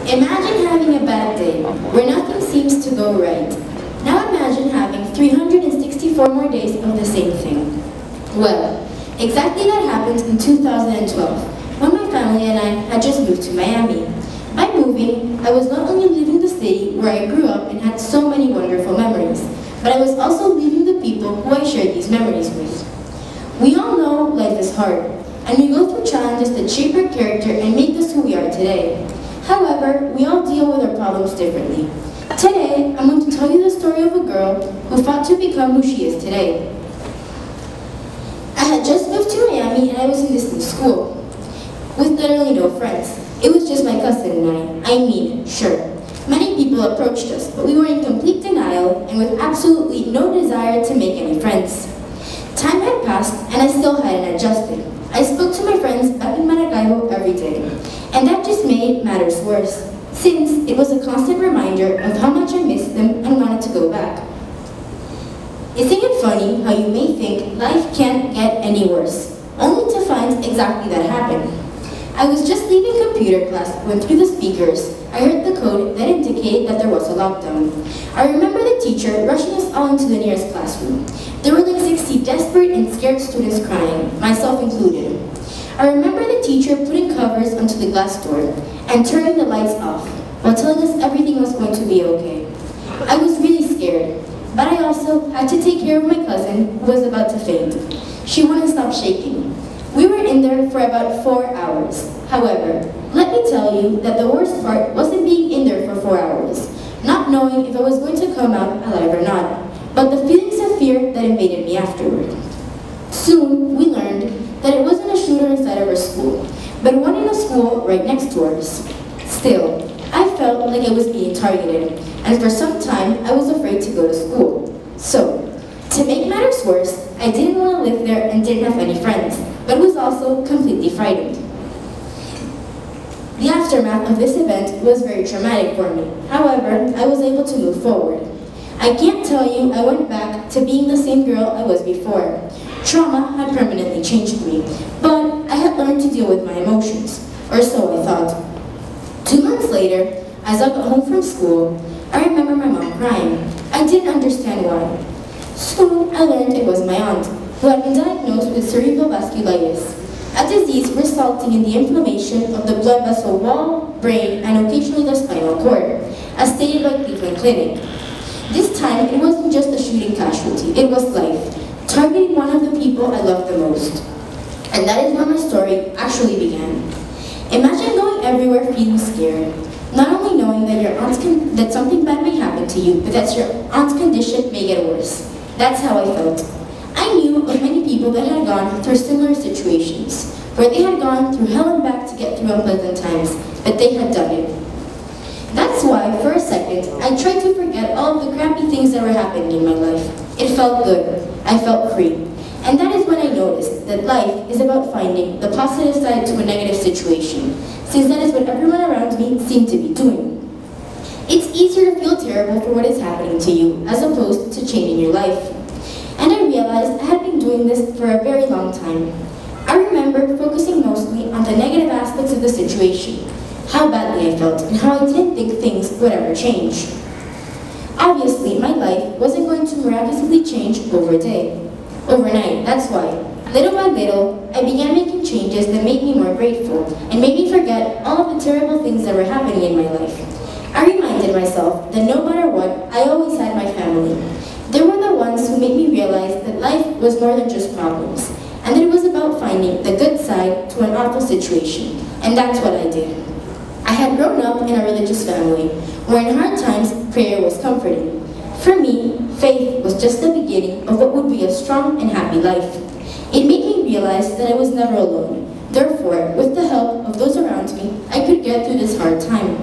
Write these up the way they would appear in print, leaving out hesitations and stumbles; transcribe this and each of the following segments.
Imagine having a bad day, where nothing seems to go right. Now imagine having 364 more days of the same thing. Well, exactly that happened in 2012, when my family and I had just moved to Miami. By moving, I was not only leaving the city where I grew up and had so many wonderful memories, but I was also leaving the people who I shared these memories with. We all know life is hard, and we go through challenges that shape our character and make us who we are today. However, we all deal with our problems differently. Today, I'm going to tell you the story of a girl who fought to become who she is today. I had just moved to Miami and I was in this new school, with literally no friends. It was just my cousin and I mean, sure. Many people approached us, but we were in complete denial and with absolutely no desire to make any friends. Time had passed and I still hadn't adjusted. I spoke to my friends back in Maracaibo every day, and that just made matters worse, since it was a constant reminder of how much I missed them and wanted to go back. Isn't it funny how you may think life can't get any worse, only to find exactly that happened? I was just leaving computer class when through the speakers, I heard the code that indicated that there was a lockdown. I remember the teacher rushing us all into the nearest classroom. There were like 60 desperate and scared students crying, myself included. I remember the teacher putting covers onto the glass door and turning the lights off while telling us everything was going to be okay. I was really scared, but I also had to take care of my cousin who was about to faint. She wouldn't stop shaking. We were in there for about 4 hours. However, let me tell you that the worst part wasn't being in there for 4 hours, not knowing if I was going to come out alive or not, but the feelings of fear that invaded me afterward. Soon, we learned that it wasn't a shooter inside of our school, but one in a school right next to ours. Still, I felt like I was being targeted, and for some time, I was afraid to go to school. So, to make matters worse, I didn't want to live there and didn't have any friends, but was also completely frightened. The aftermath of this event was very traumatic for me. However, I was able to move forward. I can't tell you I went back to being the same girl I was before. Trauma had permanently changed me, but I had learned to deal with my emotions, or so I thought. 2 months later, as I got home from school, I remember my mom crying. I didn't understand why. Soon, I learned it was my aunt, who had been diagnosed with cerebral vasculitis, a disease resulting in the inflammation of the blood vessel wall, brain, and occasionally the spinal cord, as stated by Cleveland Clinic. This time, it wasn't just a shooting casualty, it was life, targeting one of the people I loved the most. And that is where my story actually began. Imagine going everywhere feeling scared, not only knowing that that something bad may happen to you, but that your aunt's condition may get worse. That's how I felt. I knew of many people that had gone through similar situations, where they had gone through hell and back to get through unpleasant times, but they had done it. That's why, for a second, I tried to forget all of the crappy things that were happening in my life. It felt good. I felt free. And that is when I noticed that life is about finding the positive side to a negative situation, since that is what everyone around me seemed to be doing. It's easier to feel terrible for what is happening to you, as opposed to changing your life. And I realized I had been doing this for a very long time. I remember focusing mostly on the negative aspects of the situation, how badly I felt, and how I didn't think things would ever change. Obviously, my life wasn't going to miraculously change overnight, that's why. Little by little, I began making changes that made me more grateful, and made me forget all of the terrible things that were happening in my life. I reminded myself that no matter what, I always had my family. They were the ones who made me realize that life was more than just problems, and that it was about finding the good side to an awful situation, and that's what I did. I had grown up in a religious family, where in hard times, prayer was comforting. For me, faith was just the beginning of what would be a strong and happy life. It made me realize that I was never alone. Therefore, with the help of those around me, I could get through this hard time.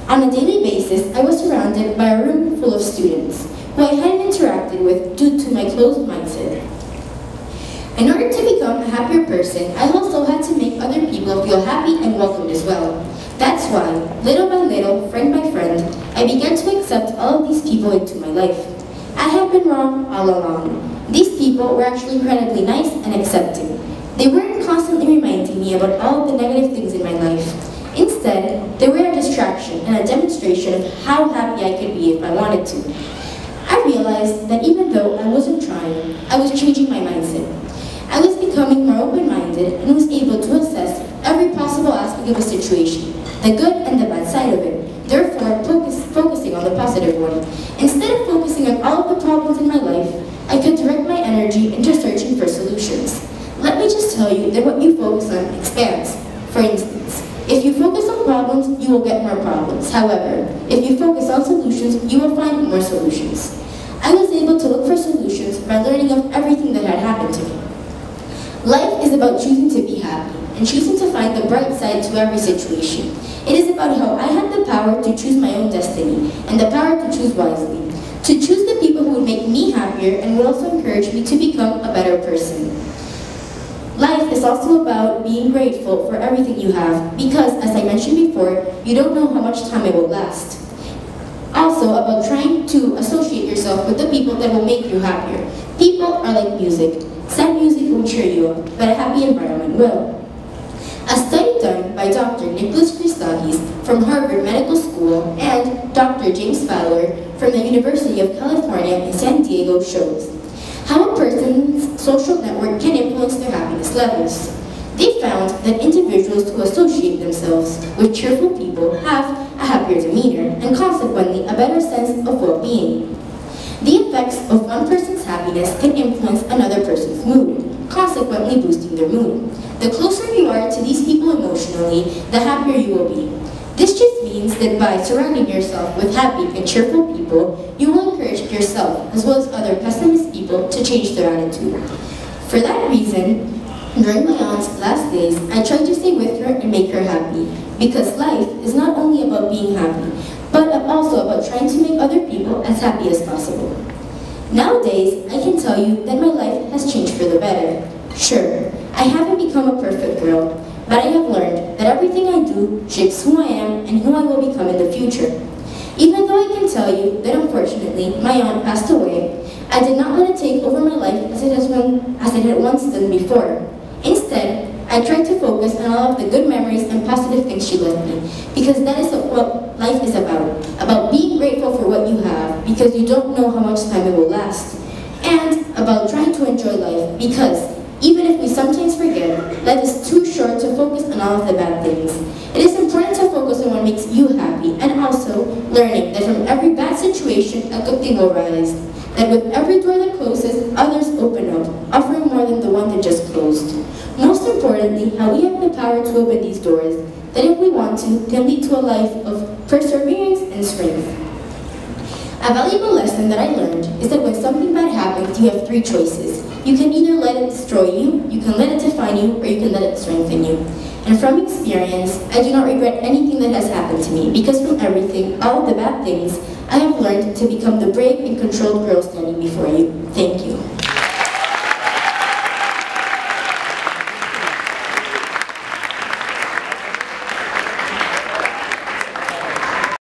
On a daily basis, I was surrounded by a room full of students, who I hadn't interacted with due to my closed mindset. In order to become a happier person, I also had to make other people feel happy and welcomed as well. That's why, little by little, friend by friend, I began to accept all of these people into my life. I had been wrong all along. These people were actually incredibly nice and accepting. They weren't constantly reminding me about all of the negative things in my life. Instead, Instead, they were a distraction and a demonstration of how happy I could be if I wanted to. I realized that even though I wasn't trying, I was changing my mindset. I was becoming more open-minded and was able to assess every possible aspect of a situation, the good and the bad side of it, therefore focusing on the positive one. Instead of focusing on all of the problems in my life, I could direct my energy into searching for solutions. Let me just tell you that what you focus on expands. For instance, if you focus on problems, you will get more problems. However, if you focus on solutions, you will find more solutions. I was able to look for solutions by learning of everything that had happened to me. Life is about choosing to be happy and choosing to find the bright side to every situation. It is about how I had the power to choose my own destiny and the power to choose wisely. To choose the people who would make me happier and would also encourage me to become a better person. Life is also about being grateful for everything you have because, as I mentioned before, you don't know how much time it will last. Also about trying to associate yourself with the people that will make you happier. People are like music. Sad music won't cheer you up, but a happy environment will. A study done by Dr. Nicholas Christakis from Harvard Medical School and Dr. James Fowler from the University of California in San Diego shows how a person's social network can influence their happiness levels. They found that individuals who associate themselves with cheerful people have a happier demeanor and consequently a better sense of well-being. The effects of one person's happiness can influence another person's mood, consequently boosting their mood. The closer you are to these people emotionally, the happier you will be. This just means that by surrounding yourself with happy and cheerful people, you will encourage yourself, as well as other pessimist people, to change their attitude. For that reason, during my aunt's last days, I tried to stay with her and make her happy, because life is not only about being happy, but also about trying to make other people as happy as possible. Nowadays, I can tell you that my life has changed for the better. Sure, I haven't become a perfect girl, but I have learned that everything I do shapes who I am and who I will become in the future. Even though I can tell you that unfortunately my aunt passed away, I did not let it take over my life as it had once done before. Instead, I tried to focus on all of the good memories and positive things she left me, because that is what life is about being grateful for what you have, because you don't know how much time it will last, and about trying to enjoy life, because even if we sometimes forget, life is too short to focus on all of the bad things. It is important to focus on what makes you happy, and also learning that from every bad situation, a good thing will rise. That with every door that closes, others open up, offering more than the one that just closed. Most importantly, how we have the power to open these doors, that if we want to, can lead to a life of perseverance and strength. A valuable lesson that I learned is that when something bad happens, you have three choices. You can either let it destroy you, you can let it define you, or you can let it strengthen you. And from experience, I do not regret anything that has happened to me, because from everything, all of the bad things, I have learned to become the brave and controlled girl standing before you. Thank you.